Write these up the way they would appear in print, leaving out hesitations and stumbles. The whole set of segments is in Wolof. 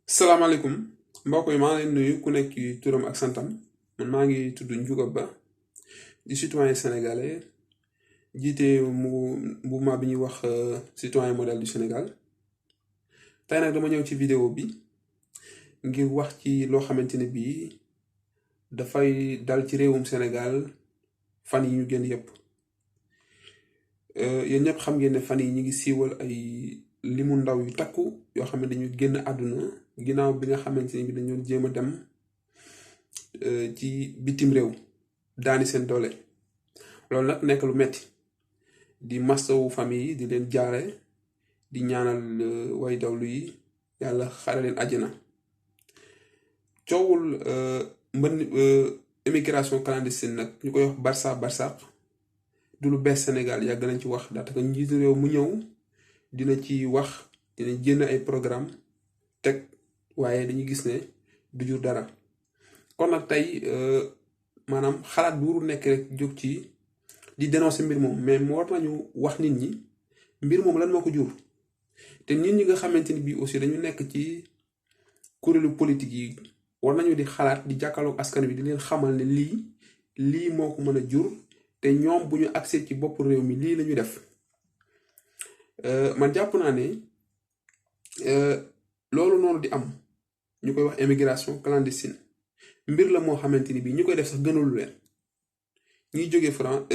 salaamaaleykum mbokk yi maa ngi leen nuyu ku nekk ci turam ak santam man maa ngi tudd Ndiouga Ba di citoyen sénégalais jiite mouvement bi ñuy wax citoyen modèle du Sénégal tey nag dama ñëw ci vidéo bi ngir wax ci loo xamante ne bii dafay dal ci réewum Sénégal fan yi ñu génn yépp yéen ñëpp xam ngeen ne fan yi ñu ngi siiwal ay limu ndaw yu takku yoo xam ne dañu génn àdduna ginnaaw bi nga xamante ne bi dañoo jéem a dem ci bitim réew daani seen doole loolu nag nekk lu metti di mastawu famille yi di leen jaare di ñaanal way dawlu yi yàlla xare leen àjjana coowul mbënn émigration clandestine nag ñu koy wax Barça Barsaq du lu bees Sénégal yàgg nañ ci wax daanaka njiitu réew mu ñëw dina ci wax dina génn ay programme teg waaye dañuy gis ne du jur dara kon nag tey maanaam xalaat bu warul nekk rek jóg ci di dénoncer mbir moom mais war nañu wax nit ñi mbir moom lan moo ko jur te nit ñi nga xamante ni bii aussi dañu nekk ci kuréelu politique yi war nañu di xalaat di jàkkaarloog askan wi di leen xamal ne lii moo ko mën a jur te ñoom bu ñu accès ci bopp réew mi lii la ñu def man jàpp naa ne loolu noonu di am ñu koy wax immigration clandestine mbir la moo xamante ni bii ñu koy def sax gënalu leen ñuy jóge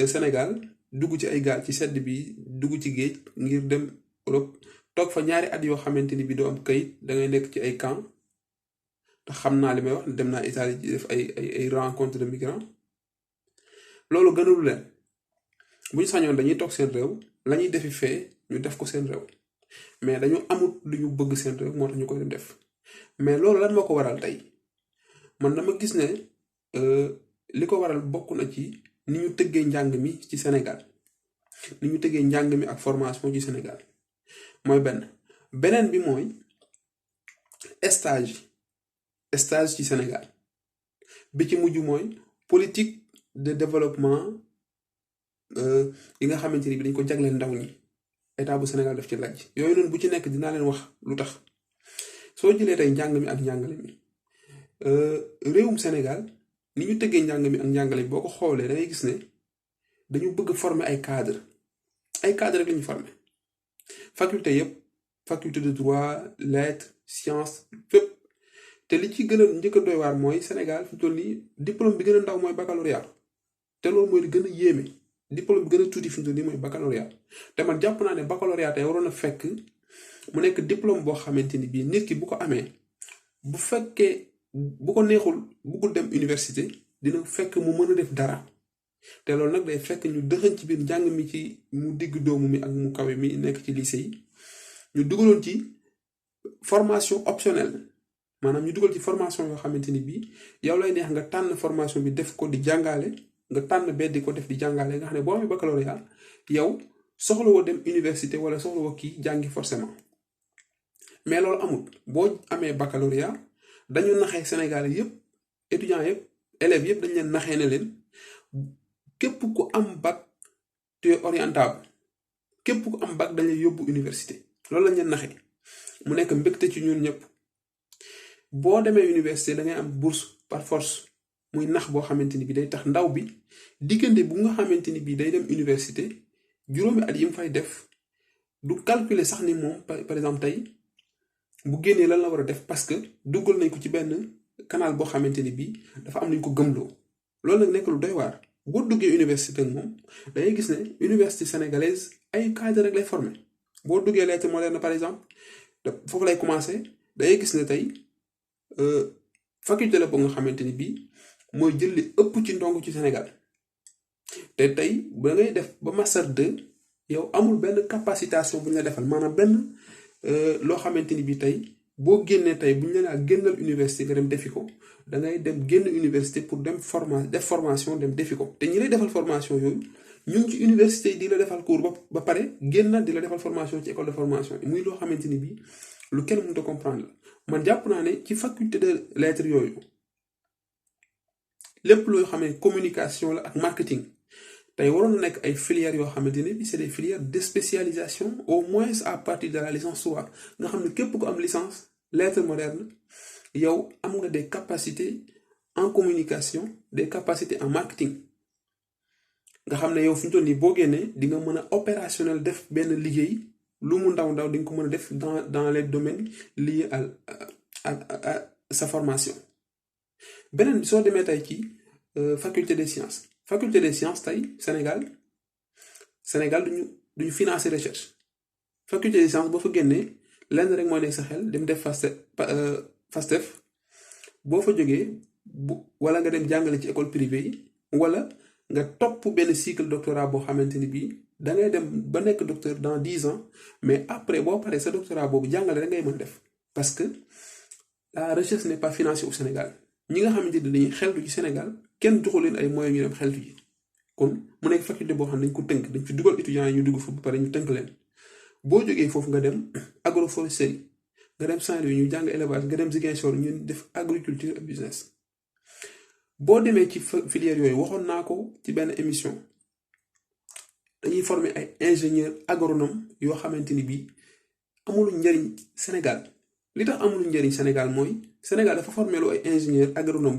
Sénégal dugg ci ay gaal ci sedd bi dugg ci géej ngir dem Europe toog fa ñaari at yoo xamante ni bii doo am kayit da ngay nekk ci ay camp te xam naa li may wax dem naa Italie ci def ay rencontre de migrants loolu gënalu leen bu ñu sañoon dañuy toog seen réew la ñuy defi fee ñu def ko seen réew mais dañu amut lu ñu bëgg seen réew moo tax ñu koy def mais loolu lan moo ko waral tey man dama gis ne li ko waral bokk na ci ni ñu tëggee njàng mi ci Sénégal ni ñu tëggee njàng mi ak formation ci Sénégal mooy beneen bi mooy stage ci Sénégal bi ci mujj mooy politique de développement yi nga xamante ni bi dañ ko jagleel ndaw ñi état bu Sénégal daf ci laaj yooyu noonu bu ci nekk dinaa leen wax lu tax soo jëlee tey njàng mi ak njàngale mi réewum Sénégal ni ñu tëggee njàng mi ak njàngale mi boo ko xoolee da ngay gis ne dañu bëgg former ay cadre rek la ñu former faculté yëpp faculté de droit lettres sciences fépp te li ci gën a njëkk a doy waar mooy Sénégal fi mu toll nii diplôme bi gën a ndaw mooy baccalauréat te loolu mooy li gën a yéeme diplôme bi gën a tuuti fi mu toll nii mooy baccalauréat te man jàpp naa ne baccalauréat tey waroon a fekk mu nekk diplôme boo xamante ni bii nit ki bu ko amee bu fekkee bu ko neexul buggul dem université dina fekk mu mën a def dara te loolu nag day fekk ñu dëxëñ ci biir njàng mi ci mu digg doomu mi ak mu kawe mi nekk ci lycée yi ñu dugaloon ci formation optionnelle maanaam ñu dugal ci formation yoo xamante ni bii yow lay neex nga tànn formation bi def ko di jàngale nga tànn beddi ko def di jàngale nga xam ne boo amee baccalauréat yow soxla woo dem université wala soxla woo kii jàngi forcément mais loolu amul boo amee baccalauréat dañu naxee Sénégalais yëpp étudiants yëpp élèves yëpp dañu leen naxee ne leen képp ku am bac tu es orientable képp ku am bac dañuy yóbbu université loolu lañ leen naxee mu nekk mbégte ci ñun ñëpp boo demee université da ngay am bourse par force muy nax boo xamante ni bi day tax ndaw bi diggante bu nga xamante ni bi day dem université juróomi at yi mu fay def du calculer sax ni moom par exemple tey bu génnee lan la war a def parce que duggal nañ ko ci benn canal boo xamante ni bii dafa am nañ ko gëmloo loolu nag nekk lu doy waar boo duggee université ak moom dangay gis ne université sénégalaise ay cadre rek lay former boo duggee lettres modernes par exemple foofu lay commencer dangay gis ne tey faculté la boo nga xamante ni bii mooy jël li ëpp ci ndongo ci Sénégal te tey ba ngay def ba master 2 yow amul benn capacitation bu ñu la defal maanaam benn loo xamante ni bii tey boo génnee tey bu ñu la génnal université nga dem defi ko da ngay dem génn université pour dem def formation dem defi ko te ñi lay defal formation yooyu ñu ngi ci université di la defal cours ba pare génn di la defal formation ci école de formation muy loo xamante ni bii lu kenn mënut a comprendre la man jàpp naa ne ci faculté de lettres yooyu lépp loo xam ne communication la ak marketing tey waroon na nekk ay filières yoo xamante ne bi c'est des filières de spécialisation au moins à partir de la licence 3 nga xam ne képp ku am licence lettres modernes yow am nga des capacités en communication des capacités en marketing nga xam ne yow fi ñu toll nii boo génnee di nga mën a opérationnel def benn liggéey lu mu ndaw ndaw di nga ko mën a def dans les domaines liés à sa formation. beneen bi soo demee tey ci faculté des sciences tey Sénégal duñu financer recherche faculté des sciences boo fa génnee lenn rek mooy nekk sa xel dem def FASTEF boo fa jógee wala nga dem jàngale ci école privée yi wala nga topp benn cycle doctorat boo xamante ni bii da ngay dem ba nekk docteur dans 10 ans mais après boo paree sa doctorat boobu jàngale rek ngay mën def parce que la recherche n'est pas financée au Sénégal ñi nga xamante ni dañuy xeltu ci Sénégal kenn joxu leen ay moyens ñu dem xeltu ji kon mu nekk faculté boo xam ne dañ ko tënk dañ fi dugal étudiants yi ñu dugg fa ba pare ñu tënk leen boo jógee foofu nga dem agroforesterie nga dem Saint-Louis ñu jàng élevage nga dem Ziguinchor ñu def agriculture et business boo demee ci filière yooyu waxoon naa ko ci benn émission dañuy former ay ingénieurs agronomes yoo xamante ni bii amul njariñ Sénégal li tax amul njariñ Sénégal mooy Sénégal dafa formé lu ay ingénieurs agronomes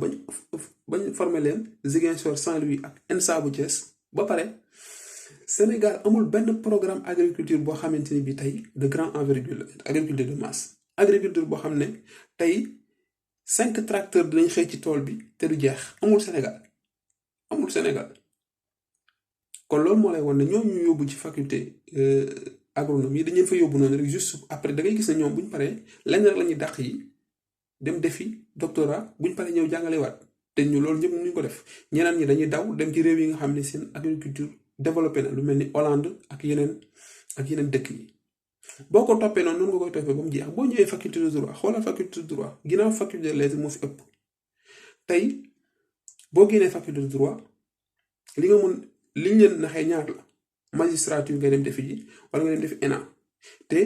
bañ formé leen Ziguinchor Saint-Louis ak ENSA bu Thiès ba pare Sénégal amul benn programme agriculture boo xamante ni bii tey de grande envergure agriculture de masse agriculture boo xam ne tey 5 tracteurs dinañ xëy ci tool bi te du jeex amul Sénégal kon loolu moo lay won ne ñoom ñu yóbbu ci faculté agronomie dañu leen fa yóbbu noonu rek juste après da ngay gis ne ñoom bu ñu paree lenn rek la ñuy dàq yi dem defi doctorat bu ñu paree ñëw jàngalewaat te ñu loolu ñëpp mënuñ ko def ñeneen ñi dañuy daw dem ci réew yi nga xam ne seen agriculture développé na lu mel ni Hollande ak yeneen dëkk yi. boo ko toppee noonu nga koy toppee ba mu jeex boo ñëwee faculté de droit xoolal faculté de droit ginnaaw faculté de lettres moo fi ëpp tey boo génnee faculté de droit liñ leen naxee ñaar la magistrature nga dem defi ji wala nga dem defi ENA te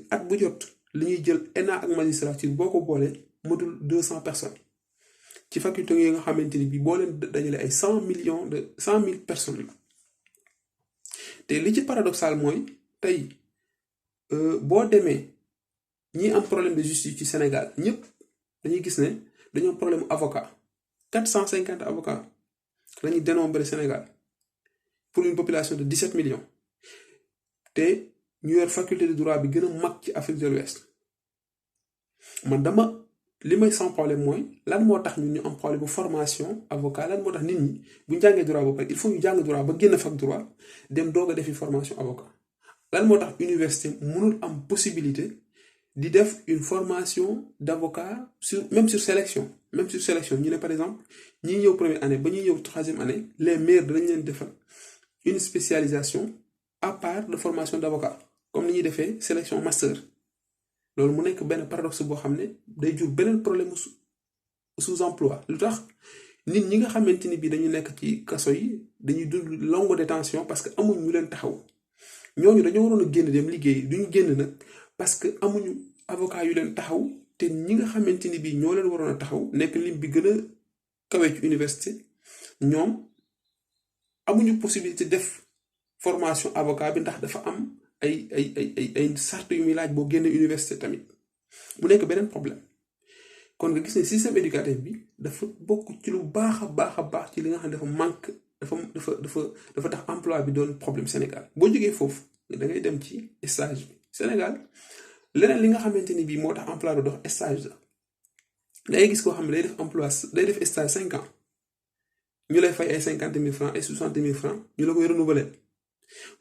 at bu jot li ñuy jël ENA ak magistrature boo ko boolee matul 200 personnes ci faculté yi nga xamante ni bii boo leen dajale ay 100 000 personnes la te li ci paradoxal mooy tey boo demee ñi am problème de justice ci Sénégal ñëpp dañuy gis ne dañoo am problème avocat 450 avocats la ñuy dénombré Sénégal pour une population de 17 millions te ñu yor faculté de droit bi gën a mag ci Afrique de l'Ouest man li may sans problème mooy lan moo tax ñun ñu am problème bu formation avocat lan moo tax nit ñi bu ñu jàngee droit ba pare il faut ñu jàng droit ba génn fac droit dem doog a defi formation avocat lan moo tax université mënul am possibilité di def une formation d'avocat même sur sélection ñu ne par exemple ñi ñëw première année ba ñuy ñëw troisième année les meilleurs dañ leen defal une spécialisation à part de formation d'avocat comme ni ñuy defee sélection master loolu mu nekk benn paradoxe boo xam ne day jur beneen problème sous-emploi lu tax nit ñi nga xamante ni bii dañu nekk ci kaso yi dañuy dund longue détention parce que amuñ ñu leen taxaw ñooñu dañoo waroon a génn dem liggéey duñu génn nag parce que amuñu avocat yu leen taxaw te ñi nga xamante ni bii ñoo leen waroon a taxaw nekk lim bi gën a kawe ci université ñoom amuñu possibilité def formation avocat bi ndax dafa am ay sart yu muy laaj boo génne université tamit mu nekk beneen problème kon nga gis ne système éducatif bi dafa bokk ci lu baax a baax ci li nga xam ne dafa manque dafa tax emploi bi doon problème Sénégal boo jógee foofu da ngay dem ci stage bi Sénégal leneen li nga xamante ni bii moo tax emploi bi dox stage la dangay gis koo xam ne day def stage 5 ans ñu lay fay ay 50 000 francs ay 60 000 francs ñu la koy renouveler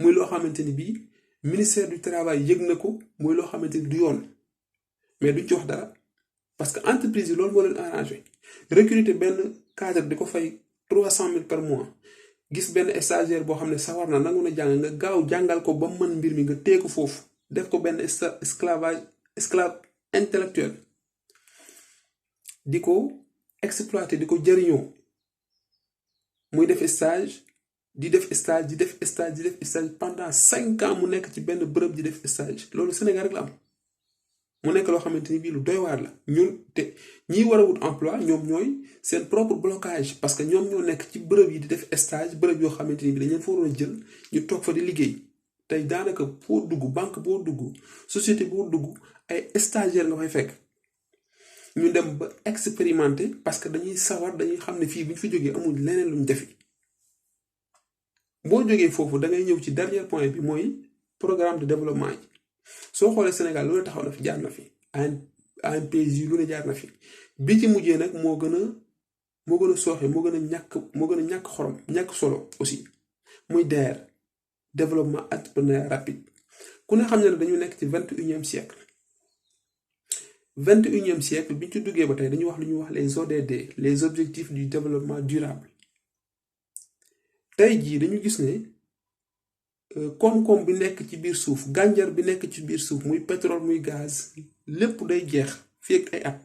muy loo xamante ni bii ministère du travail yëg na ko muy loo xamante ni du yoon mais duñ ci wax dara parce que entreprise yi loolu moo leen arrangé recruter benn cadre di ko fay 300 000 par mois gis benn stagiaire boo xam ne sawar na nangu na jàng nga gaaw jàngal ko ba mën mbir mi nga téye ko foofu def ko benn esclave intellectuel di ko exploiter di ko jëriñoo muy def stage di def stage pendant 5 ans mu nekk ci benn bërëb di def stage loolu Sénégal rek la am mu nekk loo xamante ni bii lu doy waar la ñun te ñiy war a wut emploi ñoom ñooy seen propre blocage parce que ñoom ñoo nekk ci bërëb yi di def stage bërëb yoo xamante ni bii dañ leen fa waroon a jël ñu toog fa di liggéey tey daanaka boo dugg banque boo dugg société boo dugg ay stagiaire nga fay fekk ñu dem ba expérimenter parce que dañuy sawar dañuy xam ne fii bu ñu fi jógee amul leneen luñ defi boo jógee foofu da ngay ñëw ci dernier point bi mooy programme de développement yi soo xoolee Sénégal lu ne taxaw na fi jaar na fi ANPEJ lu ne jaar na fi bi ci mujjee nag moo gën a sooxe moo gën a ñàkk xorom ñàkk solo aussi muy DER développement entrepreneurial rapide ku ne xam ne dañu nekk ci 21e siècle 21e siècle bi ñu ci duggee ba tey dañuy wax lu ñuy wax les ODD les objectifs du développement durable tey jii dañu gis ne koom-koom bi nekk ci biir suuf gànjar bi nekk ci biir suuf muy pétrole muy gaz lépp day jeex fii ak ay at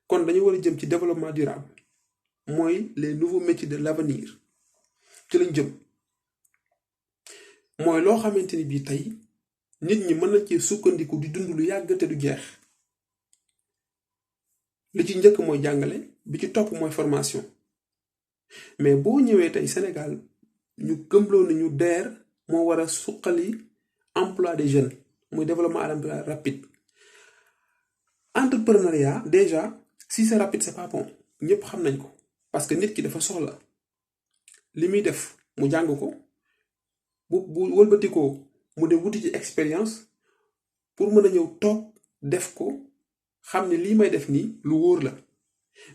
kon dañu war a jëm ci développement durable mooy les nouveaux métiers de l'avenir ci lañ jëm mooy loo xamante ni bii tey nit ñi mën na ci sukkandiku di dund lu yàgg te du jeex li ci njëkk mooy jàngale bi ci topp mooy formation mais boo ñëwee tey Sénégal ñu gëmloo nañu DER moo war a suqali emploi des jeunes muy développement à l'emploi rapide entrepreneuriat déjà si c'est rapide c'est pas bon ñëpp xam nañ ko parce que nit ki dafa soxla li muy def mu jàng ko bu wëlbatikoo mu dem wuti ci expérience pour mën a ñëw toog def ko xam ne lii may def nii lu wóor la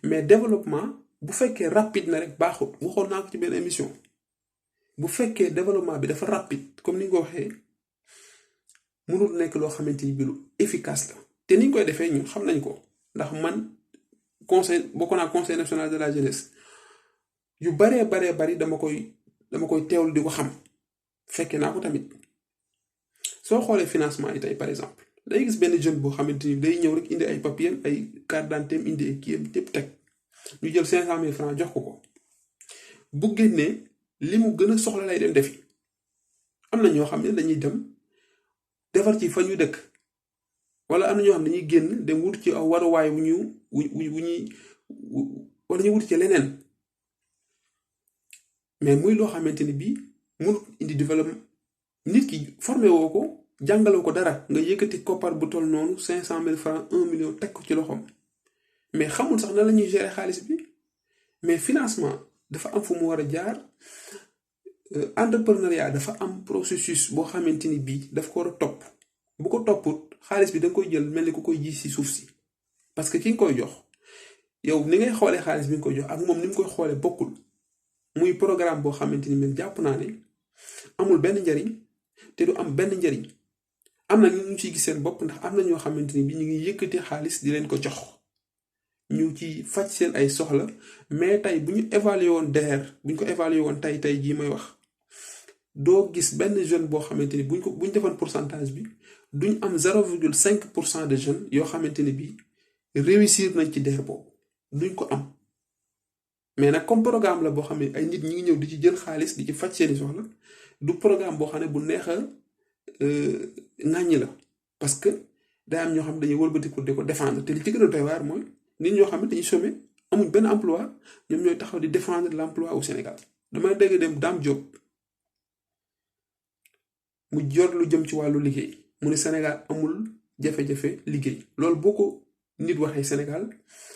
mais développement bu fekkee rapide na rek baaxut waxoon naa ko ci benn émission bu fekkee développement bi dafa rapide comme ni nga ko waxee mënul nekk loo xamante ni bi lu efficace la te ni ñu koy defee ñun xam nañ ko ndax man bokk naa conseil national de la jeunesse yu baree bari dama koy teewlu di ko xam fekkee naa ko tamit soo xoolee financement yi tey par exemple day gis benn jeune boo xamante ni day ñëw rek indi ay papiers ay carte d'identité indi ay kiyam tépp teg ñu jël 500 000 francs jox ko bu génnee li mu gën a soxla lay dem defi am na ñoo xam ne dañuy dem defar ci fa ñu dëkk wala am na ñoo xam ne dañuy génn dem wut ci aw waruwaay wu ñuy wala ñu wut ci leneen mais muy loo xamante ni bii mënut indi développement nit ki formé woo ko jàngaloo ko dara nga yëkkati koppar bu toll noonu 500 000 francs 1 million teg ko ci loxoom mais xamul sax na la ñuy gérer xaalis bi mais financement dafa am fu mu war a jaar entrepreneuriat dafa am processus boo xamante ni bii daf ko war a topp bu ko topput xaalis bi da nga koy jël mel ni ku koy ji si suuf si parce que ki nga koy jox yow ni ngay xoolee xaalis bi nga koy jox ak moom ni mu koy xoolee bokkul muy programme boo xamante ni man jàpp naa ne amul benn njariñ te du am benn njariñ am na ñu ciy gis seen bopp ndax am na ñoo xamante ni bi ñu ngi yëkkati xaalis di leen ko jox ñu ci faj seen ay soxla mais tey bu ñu évalué woon DER bu ñu ko évalué woon tey jii may wax doo gis benn jeune boo xamante ni bu ñu defoon pourcentage bi duñ am 0,5% de jeunes yoo xamante ni bii réussir nañ ci DER boobu duñ ko am mais nag comme programme la boo xam ne ay nit ñi ngi ñëw di ci jël xaalis di ci faj seeni soxla du programme boo xam ne bu neex a ŋàññi la parce que day am ñoo xam ne dañuy wëlbatiku di ko défendre te li ci gën a doy waar mooy nit ñoo xam ne dañuy chômer amuñ benn emploi ñoom ñooy taxaw di défendre l'emploi au Sénégal damay dégg dem Dame Diop mu jot lu jëm ci wàllu liggéey mu ne Sénégal amul jafe-jafe liggéey loolu boo ko nit waxee Sénégal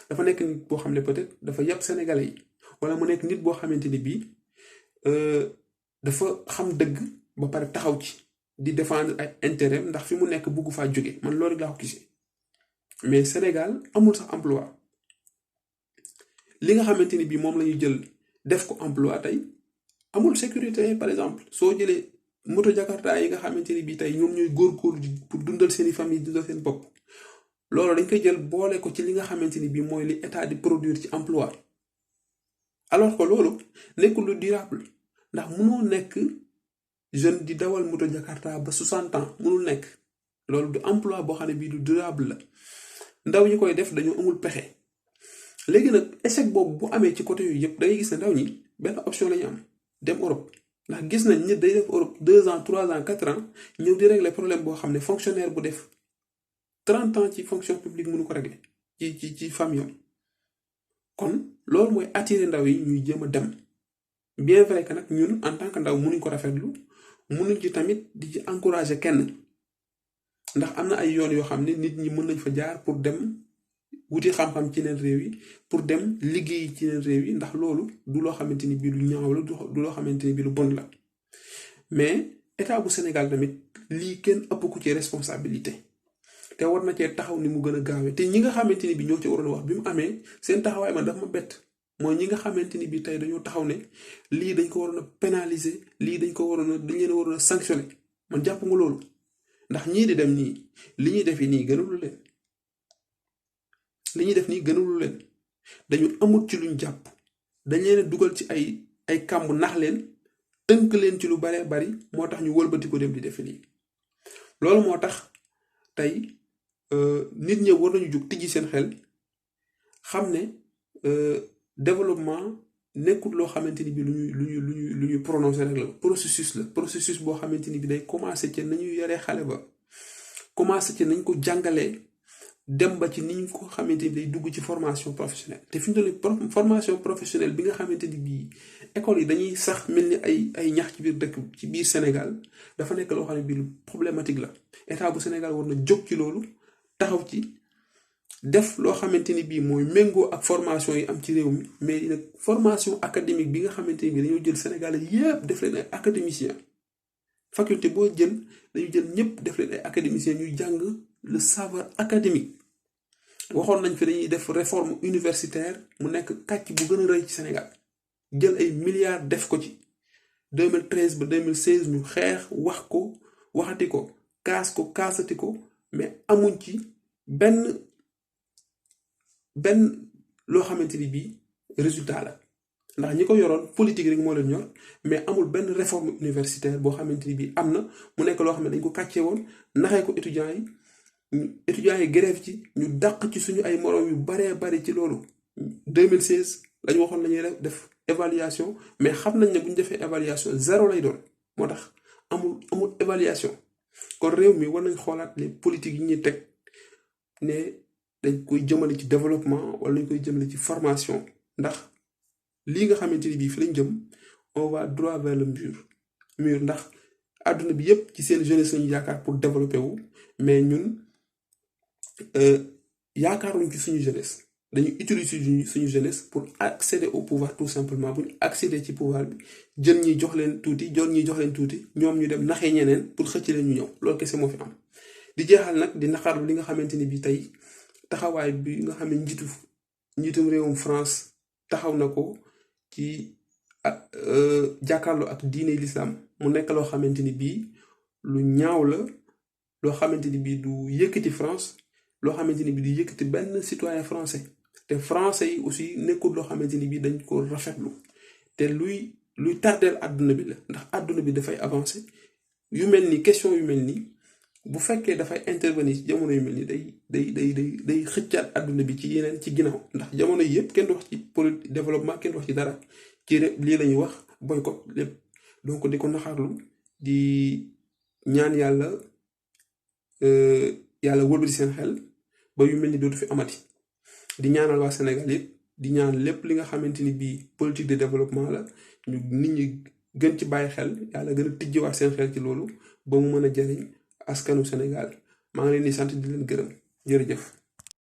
dafa nekk nit boo xam ne peut-être dafa yàpp sénégalais yi wala mu nekk nit boo xamante ni bii dafa xam dëgg ba pare taxaw ci di défendre ay intérêt ndax fi mu nekk bugg faa jóge man loolu laa ko gisee mais Sénégal amul sax emploi li nga xamante ni bii moom la ñu jël def ko emploi tey amul sécurité par exemple soo jëlee moto Jakarta yi nga xamante ni bii tey ñoom ñooy góorgóorlu pour dundal seeni famille dundal seen bopp loolu dañ koy jël boole ko ci li nga xamante ni bii mooy li état di produire ci emploi alors que loolu nekkul lu durable ndax mënoo nekk jeune di dawal moto Jakarta ba 60 ans mënul nekk loolu du emploi boo xam ne bii du durable la ndaw ñi koy def dañoo amul pexe léegi nag échec boobu bu amee ci côté yooyu yëpp da ngay gis ne ndaw ñi benn option la ñu am dem Europe ndax gis nañ nit day def Europe 2 ans 3 ans 4 ans ñëw di régler problème boo xam ne fonctionnaire bu def 30 ans ci fonction publique mënu ko régler ci famille kon loolu mooy attirer ndaw yi ñuy jéem a dem bien vrai que nag ñun en tant que ndaw mënuñ ko rafetlu mënuñ ci tamit di ci encourager kenn ndax am na ay yoon yoo xam ne nit ñi mën nañ fa jaar pour dem wuti xam-xam ci yeneen réew yi pour dem liggéey ci yeneen réew yi ndax loolu du loo xamante ni bii lu ñaaw la du loo xamante ni bii lu bon la mais état bu Sénégal tamit lii kenn ëpp ko ci responsabilité te war na cee taxaw ni mu gën a gaawee te ñi nga xamante ni bii ñoo ci waroon a wax bi mu amee seen taxawaay man daf ma bett mooy ñi nga xamante ni bii tey dañoo taxaw ne lii dañ ko waroon a pénaliser lii dañ leen waroon a sanctionner man jàpp nga loolu ndax ñii di dem nii li ñuy def nii gënalu leen li ñuy def nii gënalu leen dañu amut ci luñ jàpp dañ leen dugal ci ay kàmb nax leen tënk leen ci lu baree bari moo tax ñu wëlbati ko dem di def lii loolu moo tax tey nit ñi war nañu jóg tijji seen xel xam ne développement nekkul loo xamante ni bi lu ñuy prononcer rek la processus boo xamante ni bi day commencer ci nañu yaree xale ba commencer ci nañ ko jàngalee dem ba ci niñ ko xamante ni day dugg ci formation professionnelle te fi ñu toll formation professionnelle bi nga xamante ni bii école yi dañuy sax mel ni ay ñax ci biir dëkk ci biir Sénégal dafa nekk loo xam ne bii lu problématique la état bu Sénégal war na jóg ci loolu taxaw ci def loo xamante ni bii mooy méngoo ak formation yi am ci réew mi mais nag formation académique bi nga xamante ni bii dañoo jël Sénégal yépp def leen ay académiciens faculté boo jël dañu jël ñëpp def leen ay académiciens ñuy jàng le savoir académique waxoon nañ fi dañuy def réforme universitaire mu nekk kàcc bu gën a rëy ci Sénégal jël ay milliards def ko ci 2013 ba 2016 ñu xeex wax ko waxati ko kaasati ko mais amuñ ci benn loo xamante ni bii résultat la ndax ñi ko yoroon politique rek moo leen ñor mais amul benn réforme universitaire boo xamante ni bii am na mu nekk loo xam ne dañ ko kàccee woon naxee ko étudiants yi grève ci ñu dàq ci suñu ay moroom yu baree bari ci loolu 2016 lañu waxoon lañuy def évaluation mais xam nañ ne bu ñu defee évaluation 0 lay doon moo tax amul évaluation kon réew mi war nañ xoolaat les politiques yi ñuy teg ne dañ koy jëmale ci développement wala dañ koy jëmale ci formation ndax lii nga xamante ni bii fi lañ jëm on va droit vers le mur ndax àdduna bi yépp ci seen jeunesse lañu yaakaar pour développer wu mais ñun yaakaaruñ ci suñu jeunesse dañu utiliser suñu jeunesse pour accéder au pouvoir tout simplement bu ñu accéder ci pouvoir bi jën ñi jox leen tuuti ñoom ñu dem naxee ñeneen pour xëcc leen ñu ñëw loolu kese moo fi am di jeexal nag di naqarlu li nga xamante ni bii tey taxawaay bi nga xam ne njiitum réewum France taxaw na ko ci jàkkaarloo ak diine l'islam mu nekk loo xamante ni bii lu ñaaw la loo xamante ni bii du yëkkati France loo xamante ni bii du yëkkati benn citoyen français te français yi aussi nekkul loo xamante ni bii dañ ko rafetlu te luy tardeel àdduna bi la ndax àdduna bi dafay avancer yu mel ni question yu mel ni bu fekkee dafay intervenir ci jamono yu mel ni day xëccaat àdduna bi ci yeneen ci ginnaaw ndax jamono yi yëpp kenn du wax ci développement kenn du wax ci dara ci lii la ñuy wax boycott lépp donc di ko naxarlu di ñaan yàlla wëlbati seen xel ba yu mel ni dootu fi amati di ñaanal waa Sénégal yëpp di ñaan lépp li nga xamante ni bii politique de développement la ñu nit ñi gën ci bàyyi xel yàlla gën a tijjiwaat seen xel ci loolu ba mu mën a jariñ askanu Sénégal maa ngi leen di sant di leen gërëm jërëjëf